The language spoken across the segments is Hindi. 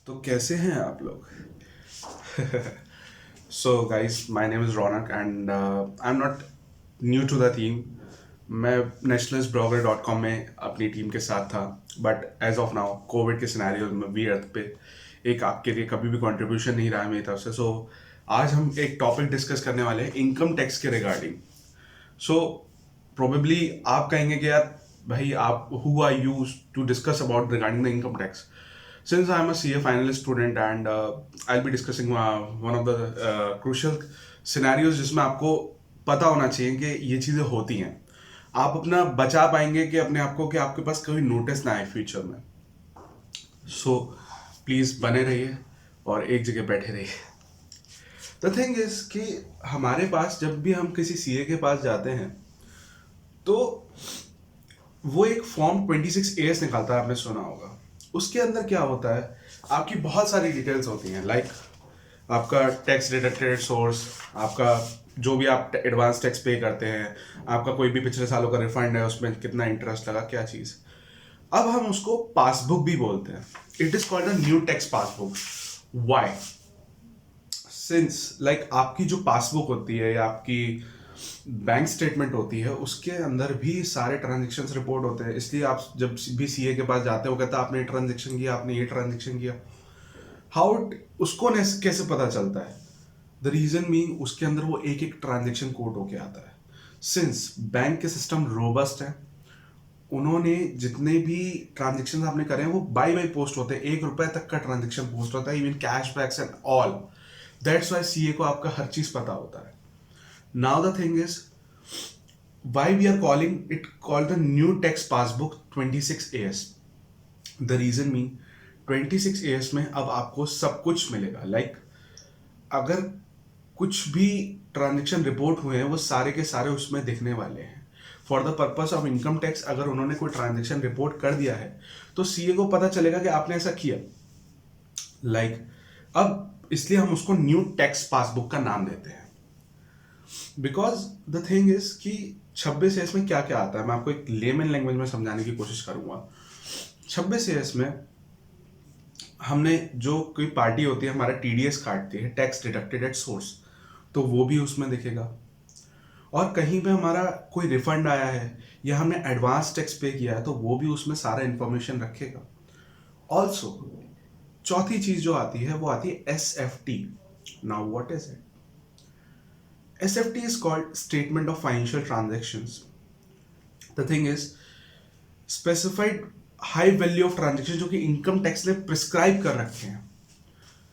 तो कैसे हैं आप लोग? So guys, my name is Raunak and I am not new to the team. मैं nationalistblogger.com में अपनी टीम के साथ था, but as of now COVID के सिनेरियो में वी अर्थ पे एक आपके लिए कभी भी कंट्रीब्यूशन नहीं रहा है मेरी तरफ से. सो आज हम एक टॉपिक डिस्कस करने वाले हैं इनकम टैक्स के रिगार्डिंग. सो प्रोबेबली आप कहेंगे कि यार भाई, आप who are you to discuss about regarding the income tax. Since I'm a CA finalist student and I'll be discussing one of the crucial scenarios जिसमें आपको पता होना चाहिए कि ये चीज़ें होती हैं. आप अपना बचा पाएंगे कि अपने आप को कि आपके पास कभी नोटिस ना आए फ्यूचर में. सो प्लीज़ बने रहिए और एक जगह बैठे रहिए. द थिंग इज कि हमारे पास जब भी हम किसी सीए के पास जाते हैं तो वो एक फॉर्म 26AS निकालता है, आपने सुना होगा. उसके अंदर क्या होता है, आपकी बहुत सारी डिटेल्स होती हैं, लाइक आपका टैक्स डिडक्टेड सोर्स, आपका जो भी आप एडवांस टैक्स पे करते हैं, आपका कोई भी पिछले सालों का रिफंड है, उसमें कितना इंटरेस्ट लगा, क्या चीज़. अब हम उसको पासबुक भी बोलते हैं. It is called a new tax passbook. Why? Since like आपकी जो पासबुक होती है या आपकी बैंक स्टेटमेंट होती है, उसके अंदर भी सारे ट्रांजेक्शन्स रिपोर्ट होते हैं. इसलिए आप जब भी सीए के पास जाते हो, कहता है आपने ये ट्रांजेक्शन किया, आपने ये ट्रांजेक्शन किया. हाउ उसको कैसे पता चलता है? द रीजन मीन उसके अंदर वो एक एक ट्रांजेक्शन कोड होके आता है. सिंस बैंक के सिस्टम रोबस्ट है, उन्होंने जितने भी ट्रांजेक्शन आपने करे हैं वो बाय पोस्ट होते हैं. ₹1 तक का ट्रांजेक्शन पोस्ट होता है, even cashbacks and all. That's why CA को आपका हर चीज पता होता है. Now the thing is why we are calling it called the new tax passbook 26AS. the reason mean 26AS में अब आपको सब कुछ मिलेगा. लाइक अगर कुछ भी ट्रांजेक्शन रिपोर्ट हुए हैं वो सारे के सारे उसमें दिखने वाले हैं. For the purpose of income tax अगर उन्होंने कोई ट्रांजेक्शन रिपोर्ट कर दिया है तो सीए को पता चलेगा कि आपने ऐसा किया. लाइक अब इसलिए हम उसको न्यू टैक्स पासबुक का नाम देते हैं. बिकॉज द थिंग इज कि 26AS में क्या क्या आता है, मैं आपको एक लेमन लैंग्वेज में समझाने की कोशिश करूंगा. 26AS में हमने जो कोई पार्टी होती है हमारा टीडीएस काटती है, टैक्स डिडक्टेड एट सोर्स, तो वो भी उसमें दिखेगा. और कहीं पे हमारा कोई रिफंड आया है या हमने एडवांस टैक्स पे किया है तो वो भी उसमें सारा इंफॉर्मेशन रखेगा. ऑल्सो चौथी चीज जो आती है वो आती है SFT. Now what is it? SFT is called Statement of Financial Transactions. The thing is, specified high value of transaction जो कि इनकम टैक्स ने प्रिस्क्राइब कर रखे हैं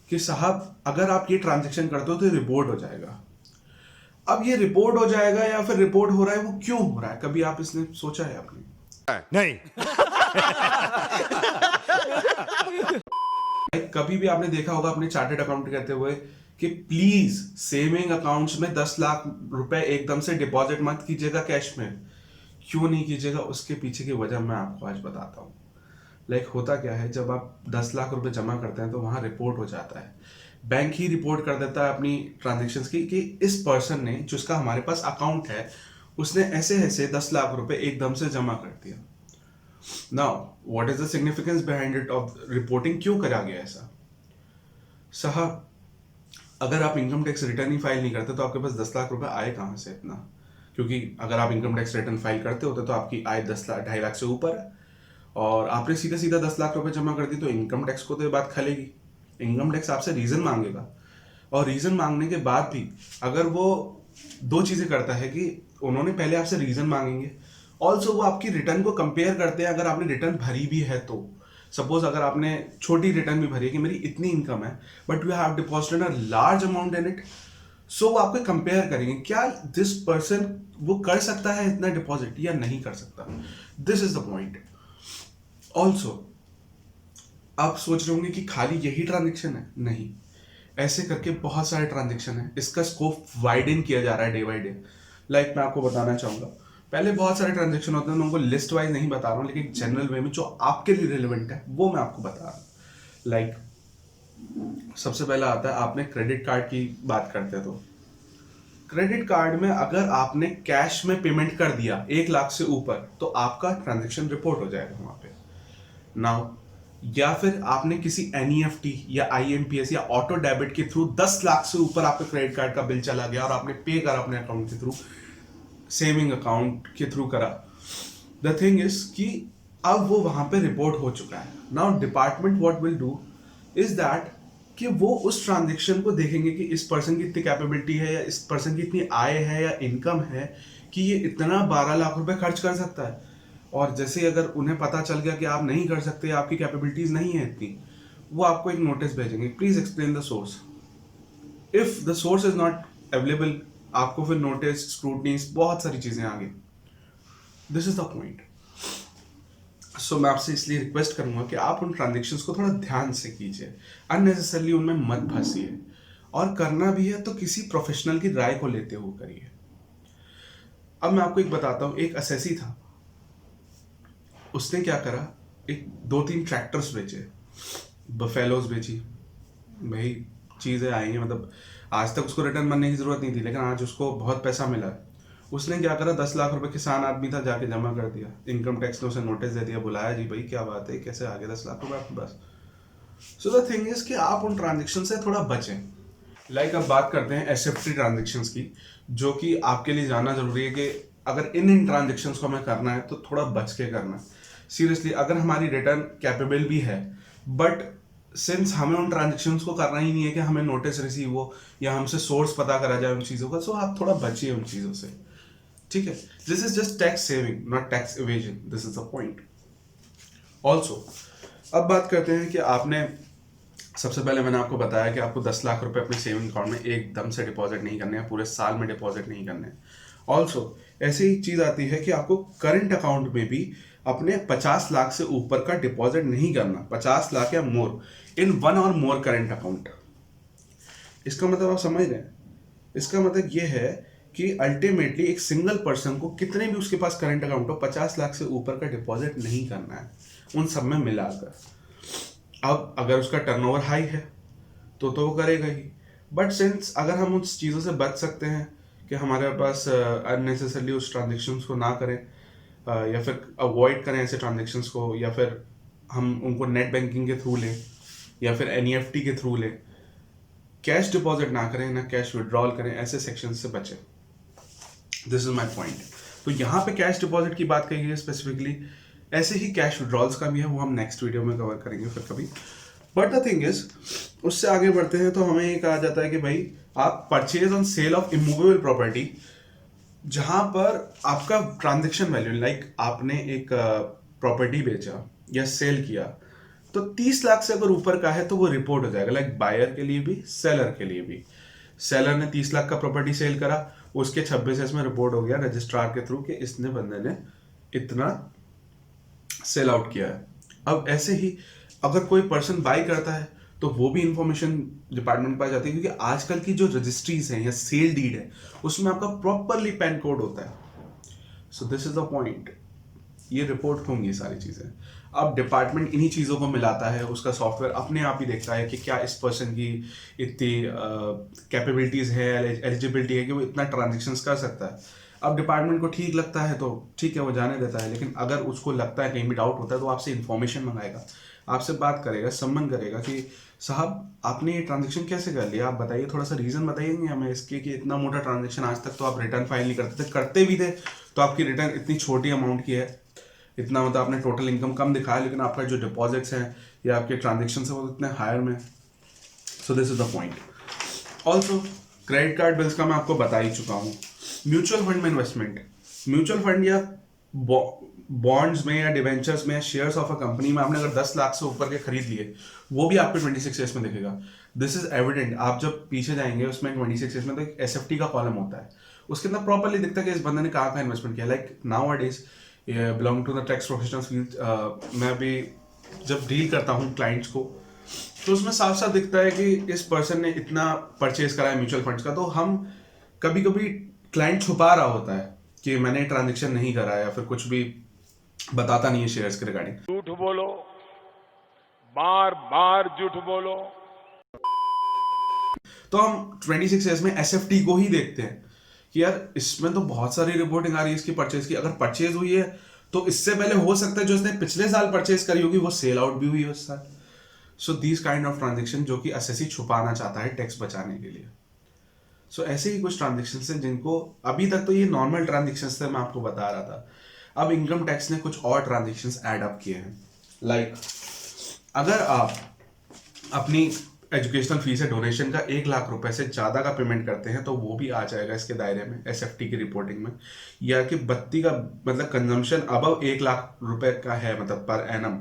कि साहब अगर आप ये ट्रांजेक्शन करते हो तो रिपोर्ट हो जाएगा. अब ये रिपोर्ट हो जाएगा या फिर रिपोर्ट हो रहा है, वो क्यों हो रहा है? कभी आप इसने सोचा है आपने? नहीं. कभी भी आपने देखा होगा अपने चार्टेड अकाउंट कहते हुए कि प्लीज सेविंग अकाउंट्स में 10 लाख रुपए एकदम से डिपॉजिट मत कीजिएगा कैश में. क्यों नहीं कीजिएगा? उसके पीछे की वजह मैं आपको आज बताता हूँ. लाइक होता क्या है, जब आप 10 लाख रुपए जमा करते हैं तो वहां रिपोर्ट हो जाता है. बैंक ही रिपोर्ट कर देता है अपनी ट्रांजेक्शन्स की कि इस पर्सन ने, जिसका हमारे पास अकाउंट है, उसने ऐसे ऐसे 10 लाख रुपए एकदम से जमा कर दिया. Now what is the significance behind it of reporting? क्यों करा गया ऐसा? साहब अगर आप इनकम टैक्स रिटर्न ही फाइल नहीं करते तो आपके पास 10 लाख रुपए आए कहाँ से इतना? क्योंकि अगर आप इनकम टैक्स रिटर्न फाइल करते होते तो आपकी आय 10 लाख 2.5 लाख से ऊपर है और आपने सीधा सीधा 10 लाख रुपए जमा कर दी तो इनकम टैक्स को तो ये बात खलेगी. इनकम टैक्स आपसे रीजन मांगेगा और रीजन मांगने के बाद भी अगर वो दो चीजें करता है कि उन्होंने पहले आपसे रीजन मांगेंगे, ऑल्सो वो आपकी रिटर्न को कंपेयर करते हैं. अगर आपने रिटर्न भरी भी है तो सपोज अगर आपने छोटी रिटर्न भी भरी है कि मेरी इतनी इनकम है but you have deposited a large amount in it, so वो आपको कंपेयर करेंगे क्या दिस पर्सन वो कर सकता है इतना डिपॉजिट या नहीं कर सकता. This is the point. Also आप सोच रहे होंगे कि खाली यही ट्रांजेक्शन है. नहीं, ऐसे करके बहुत सारे ट्रांजेक्शन है. इसका स्कोप वाइडन किया जा रहा है डे बाई डे. लाइक मैं आपको बताना चाहूंगा, पहले बहुत सारे ट्रांजेक्शन होते हैं, मैं उनको लिस्ट वाइज नहीं बता रहा हूँ, लेकिन जनरल वे में जो आपके लिए रिलेवेंट है वो मैं आपको बता रहा हूँ. लाइक सबसे पहला आता है, आपने क्रेडिट कार्ड की बात करते हैं तो क्रेडिट कार्ड में अगर आपने कैश में पेमेंट कर दिया 1 लाख से ऊपर तो आपका ट्रांजेक्शन रिपोर्ट हो जाएगा वहां पे. नाउ या फिर आपने किसी एनईएफटी या आईएमपीएस या ऑटो डेबिट के थ्रू 10 लाख से ऊपर आपका क्रेडिट कार्ड का बिल चला गया और आपने पे करा अपने अकाउंट के थ्रू, सेविंग अकाउंट के थ्रू करा, द थिंग इज कि अब वो वहां पे रिपोर्ट हो चुका है। Now department what will do is that कि वो उस ट्रांजेक्शन को देखेंगे कि इस पर्सन की इतनी कैपेबिलिटी है या इस पर्सन की इतनी आय है या इनकम है कि ये इतना 12 लाख रुपए खर्च कर सकता है। और जैसे अगर उन्हें पता चल गया कि आप नहीं कर सकते, आपकी कैपेबिलिटीज नहीं है इतनी, वो आपको एक नोटिस भेजेंगे, please explain the source. If the source is not available, आपको फिर नोटिस, स्क्रूटनीज, बहुत सारी चीजें आगे। This is the point. So मैं आपसे इसलिए रिक्वेस्ट करूंगा कि आप उन ट्रांजेक्शन्स को थोड़ा ध्यान से कीजिए, अननेसेसरली उनमें मत फंसिए, और करना भी है तो किसी प्रोफेशनल की राय को लेते हुए करिए। अब मैं आपको एक बताता हूँ, एक असेसी था, उसने क्या करा, एक 2-3 ट्रैक्टर्स बेचे, बफेलोज बेची, भाई चीज़ें आई हैं, मतलब आज तक उसको रिटर्न बनने की ज़रूरत नहीं थी, लेकिन आज उसको बहुत पैसा मिला है। उसने क्या करा, 10 लाख रुपए, किसान आदमी था, जाके जमा कर दिया। इनकम टैक्स ने उसे नोटिस दे दिया, बुलाया, जी भाई क्या बात है, कैसे आ गए 10 लाख रुपए आपके पास। सो द थिंग इज कि आप उन ट्रांजेक्शन से थोड़ा बचें। अब बात करते हैं एसएफटी ट्रांजेक्शन्स की, जो कि आपके लिए जानना जरूरी है कि अगर इन ट्रांजेक्शन्स को हमें करना है तो थोड़ा बच के करना है। सीरियसली, अगर हमारी रिटर्न कैपेबल भी है, बट सिंस हमें उन ट्रांजेक्शन्स को करना ही नहीं है कि हमें नोटिस रिसीव हो या हमसे सोर्स पता करा जाए उन चीज़ों का, सो आप थोड़ा बचिए उन चीज़ों से, ठीक है। This is just tax saving, not tax evasion, this is the point. Also अब बात करते हैं कि आपने, सबसे पहले मैंने आपको बताया कि आपको 10 लाख रुपए अपने सेविंग अकाउंट में एकदम से डिपॉजिट नहीं करने हैं, पूरे साल में डिपॉजिट नहीं करने हैं। ऑल्सो ऐसी ही चीज़ आती है कि आपको करंट अकाउंट में भी अपने 50 लाख से ऊपर का डिपॉजिट नहीं करना, 50 लाख या मोर इन 1 और मोर करंट अकाउंट। इसका मतलब आप समझ रहे हैं, इसका मतलब ये है कि अल्टीमेटली एक सिंगल पर्सन को कितने भी उसके पास करंट अकाउंट हो, 50 लाख से ऊपर का डिपॉजिट नहीं करना है उन सब में मिलाकर। अब अगर उसका टर्नओवर हाई है तो वो करेगा ही, बट सिंस अगर हम उस चीज़ों से बच सकते हैं कि हमारे पास अननेसेसरली उस ट्रांजेक्शन्स को ना करें, या फिर अवॉइड करें ऐसे ट्रांजेक्शन्स को, या फिर हम उनको नेट बैंकिंग के थ्रू लें या फिर एनईएफटी के थ्रू लें, कैश डिपॉजिट ना करें, ना कैश विड्रॉल करें, ऐसे सेक्शन से बचें। This is my point. तो यहाँ पे कैश डिपॉजिट की बात कही है स्पेसिफिकली, ऐसे ही कैश विड्रॉल्स का भी है, वो हम नेक्स्ट वीडियो में कवर करेंगे फिर कभी। बट द थिंग इज, उससे आगे बढ़ते हैं तो हमें ये कहा जाता है कि भाई आप purchase on sale of immovable property, जहां पर आपका ट्रांजेक्शन वैल्यू, लाइक आपने एक प्रॉपर्टी बेचा या सेल किया, तो 30 लाख से अगर ऊपर का है तो वो रिपोर्ट हो जाएगा, लाइक बायर के लिए भी सेलर के लिए भी। सेलर ने 30 लाख का प्रॉपर्टी सेल करा, उसके 26 में रिपोर्ट हो गया रजिस्ट्रार के थ्रू कि इसने बंदे ने इतना सेल आउट किया है। अब ऐसे ही अगर कोई पर्सन बाई करता है तो वो भी इंफॉर्मेशन डिपार्टमेंट पाई जाती है, क्योंकि आजकल की जो रजिस्ट्रीज हैं या सेल डीड है उसमें आपका प्रॉपरली पैन कोड होता है। So this is the point, ये रिपोर्ट होंगी सारी चीज़ें। अब डिपार्टमेंट इन्हीं चीज़ों को मिलाता है, उसका सॉफ्टवेयर अपने आप ही देखता है कि क्या इस पर्सन की इतनी कैपेबिलिटीज़ है, एलिजिबिलिटी है कि वो इतना ट्रांजेक्शन्स कर सकता है। अब डिपार्टमेंट को ठीक लगता है तो ठीक है, वो जाने देता है, लेकिन अगर उसको लगता है, कहीं भी डाउट होता है, तो आपसे इन्फॉर्मेशन मंगाएगा, आपसे बात करेगा, सम्मन करेगा कि साहब आपने ये ट्रांजेक्शन कैसे कर लिया, आप बताइए, थोड़ा सा रीज़न बताइएंगे हमें इसके कि इतना मोटा ट्रांजेक्शन आज तक तो आप रिटर्न फाइल नहीं करते थे, करते भी थे तो आपकी रिटर्न इतनी छोटी अमाउंट की है, इतना मतलब आपने टोटल इनकम कम दिखाया, लेकिन आपका जो डिपॉजिट्स हैं या आपके ट्रांजेक्शन है वो इतने हायर में। So this is the point. Also credit card bills का मैं आपको बता ही चुका हूँ। म्यूचुअल फंड में इन्वेस्टमेंट, म्यूचुअल फंड या बॉन्ड्स में या डिवेंचर्स में या शेयर्स ऑफ अ कंपनी में आपने अगर 10 लाख से ऊपर के खरीद लिए, वो भी आपके 26S में दिखेगा। दिस इज एविडेंट, आप जब पीछे जाएंगे उसमें 26S में तो एक एसएफटी का कॉलम होता है, उसके अंदर प्रॉपरली दिखता है कि इस बंदे ने कहाँ का इन्वेस्टमेंट किया। Like nowadays belong to the tax professional field, मैं भी जब डील करता हूँ क्लाइंट्स को, तो उसमें साफ साफ दिखता है कि इस पर्सन ने इतना परचेज करा है म्यूचुअल फंड्स का। तो हम कभी कभी क्लाइंट छुपा रहा होता है कि मैंने ट्रांजेक्शन नहीं करा या फिर कुछ भी बताता नहीं है शेयर्स के रिगार्डिंग। झूठ बोलो, बार बार झूठ बोलो। तो हम 26S में एसएफटी को ही देखते हैं कि यार इसमें तो बहुत सारी रिपोर्टिंग आ रही है इसकी परचेज की, अगर परचेज हुई है तो इससे पहले हो सकता है जो उसने पिछले साल परचेज करी होगी वो सेल आउट भी हुई उस साल। So these kind of transaction जो कि एसएससी छुपाना चाहता है टैक्स बचाने के लिए। सो ऐसे ही कुछ ट्रांजेक्शन हैं जिनको अभी तक तो ये नॉर्मल ट्रांजेक्शन थे, मैं आपको बता रहा था। अब इनकम टैक्स ने कुछ और ट्रांजेक्शन ऐड अप किए हैं। लाइक अगर आप अपनी एजुकेशनल फीस या डोनेशन का 1 लाख रुपए से ज़्यादा का पेमेंट करते हैं तो वो भी आ जाएगा इसके दायरे में एसएफटी की रिपोर्टिंग में। या कि बत्ती का मतलब कंजम्पशन अबव 1 लाख रुपए का है मतलब पर एनम,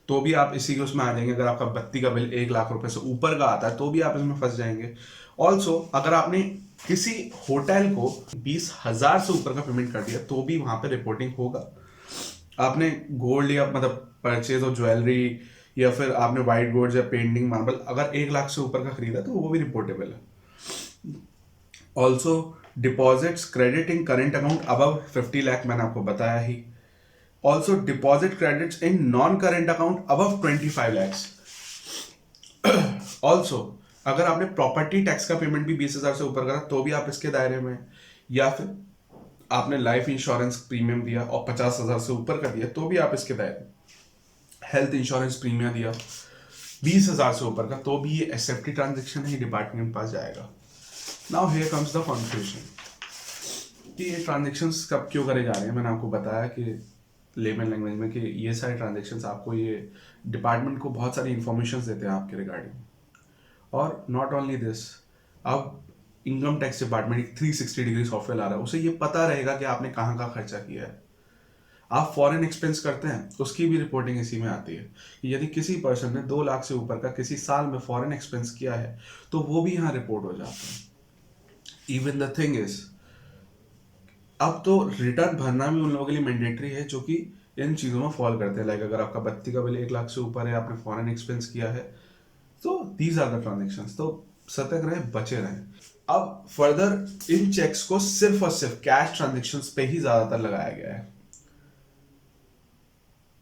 तो भी आप इसी के उसमें आ जाएंगे। अगर आपका बत्ती का बिल 1 लाख रुपए से ऊपर का आता है तो भी आप इसमें फंस जाएंगे। ऑल्सो अगर आपने किसी होटल को 20,000 से ऊपर का पेमेंट कर दिया तो भी वहां पे रिपोर्टिंग होगा। आपने गोल्ड या मतलब परचेज ऑफ ज्वेलरी या फिर आपने वाइट गोल्ड या पेंटिंग मार्बल अगर 1 लाख से ऊपर का खरीदा तो वो भी रिपोर्टेबल है। Also deposits credit in current account above 50 lakh मैंने आपको बताया ही। Also deposit credits in non current account above 25 lakhs. Also अगर आपने प्रॉपर्टी टैक्स का पेमेंट भी 20,000 से ऊपर करा तो भी आप इसके दायरे में। या फिर आपने लाइफ इंश्योरेंस प्रीमियम दिया और 50,000 से ऊपर कर दिया तो भी आप इसके दायरे में। हेल्थ इंश्योरेंस प्रीमियम दिया 20,000 से ऊपर का तो भी ये एसएफटी ट्रांजेक्शन ही डिपार्टमेंट के पास जाएगा। Now here comes the confusion कि ये ट्रांजेक्शन्स कब क्यों करे जा रहे हैं। मैंने आपको बताया कि लेमन लैंग्वेज में कि ये सारे ट्रांजेक्शन्स आपको ये डिपार्टमेंट को बहुत सारी इंफॉर्मेशन देते हैं आपके रिगार्डिंग। और नॉट ओनली दिस, अब इनकम टैक्स डिपार्टमेंट एक 360 डिग्री सॉफ्टवेयर आ रहा है, उसे ये पता रहेगा कि आपने कहाँ का खर्चा किया है। आप फॉरेन एक्सपेंस करते हैं उसकी भी रिपोर्टिंग इसी में आती है कि यदि किसी पर्सन ने 2 लाख से ऊपर का किसी साल में फॉरेन एक्सपेंस किया है तो वो भी यहाँ रिपोर्ट हो जाता है। इवन द थिंग इज अब तो रिटर्न भरना भी उन लोगों के लिए मैंडेटरी है जो कि इन चीज़ों में फॉल करते हैं। लाइक अगर आपका बत्ती का बिल 1 लाख से ऊपर है, आपने फॉरेन एक्सपेंस किया है, तो दीज आर द ट्रांजेक्शन्स। तो सतर्क रहें, बचे रहें। अब फर्दर इन चेक्स को सिर्फ और सिर्फ कैश ट्रांजेक्शन्स पे ही ज्यादातर लगाया गया है।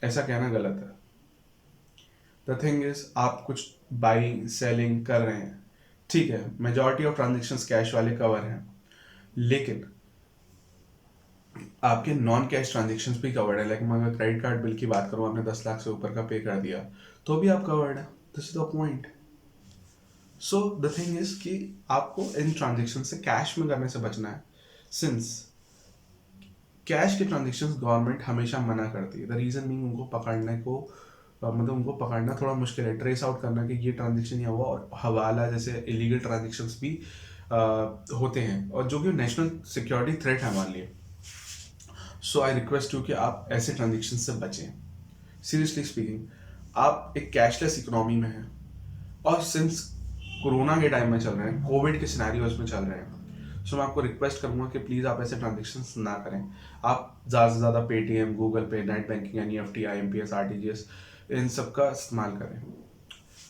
ऐसा कहना गलत है। द थिंग इज आप कुछ बाइंग सेलिंग कर रहे हैं, ठीक है, मेजॉरिटी ऑफ ट्रांजेक्शन्स कैश वाले कवर हैं, लेकिन आपके नॉन कैश ट्रांजेक्शन्स भी कवर्ड है। लाइक मैं अगर क्रेडिट कार्ड बिल की बात करूं, आपने 10 लाख से ऊपर का पे कर दिया तो भी आप कवर्ड है। This is the point. So the thing is कि आपको इन ट्रांजेक्शन से कैश में करने से बचना है, सिंस कैश के ट्रांजेक्शन्स गवर्नमेंट हमेशा मना करती है। द रीजन मीन उनको पकड़ने को मतलब उनको पकड़ना थोड़ा मुश्किल है, ट्रेस आउट करना कि ये ट्रांजेक्शन यहाँ हुआ। और हवाला जैसे इलीगल ट्रांजेक्शन्स भी होते हैं और जो कि नेशनल सिक्योरिटी थ्रेट है हमारे लिए। सो आई रिक्वेस्ट यू कि आप ऐसे ट्रांजेक्शन से बचें। सीरियसली स्पीकिंग, आप एक कैशलेस इकोनॉमी में हैं और सिंस कोरोना के टाइम में चल रहे हैं, कोविड के सिनेरियोज में चल रहे हैं, सो मैं आपको रिक्वेस्ट करूंगा कि प्लीज़ आप ऐसे ट्रांजेक्शन्स ना करें। आप ज़्यादा से ज़्यादा Paytm, Google Pay, net banking, NEFT, IMPS, RTGS इन सब का इस्तेमाल करें।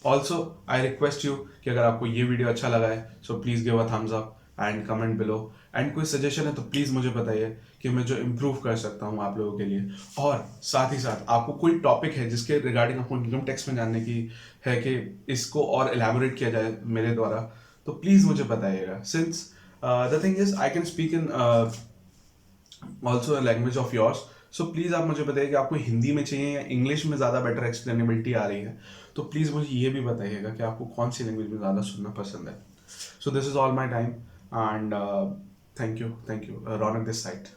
ऑल्सो आई रिक्वेस्ट यू कि अगर आपको ये वीडियो अच्छा लगा है so please give a thumbs up and comment below. And कोई सजेशन है तो प्लीज़ मुझे बताइए कि मैं जो इम्प्रूव कर सकता हूँ आप लोगों के लिए। और साथ ही साथ आपको कोई टॉपिक है जिसके रिगार्डिंग आपको इनकम टैक्स में जानने की है कि इसको और एलैबोरेट किया जाए मेरे द्वारा, तो प्लीज़ मुझे बताइएगा। Since the thing is I can speak in also language of yours, so please आप मुझे बताइए कि आपको हिंदी में चाहिए या इंग्लिश में ज़्यादा बेटर एक्सप्लेनेबिलिटी आ रही है। तो प्लीज़ मुझे ये भी बताइएगा कि आपको कौन सी लैंग्वेज में ज़्यादा सुनना पसंद है। So this is all my time and thank you Raunak this site.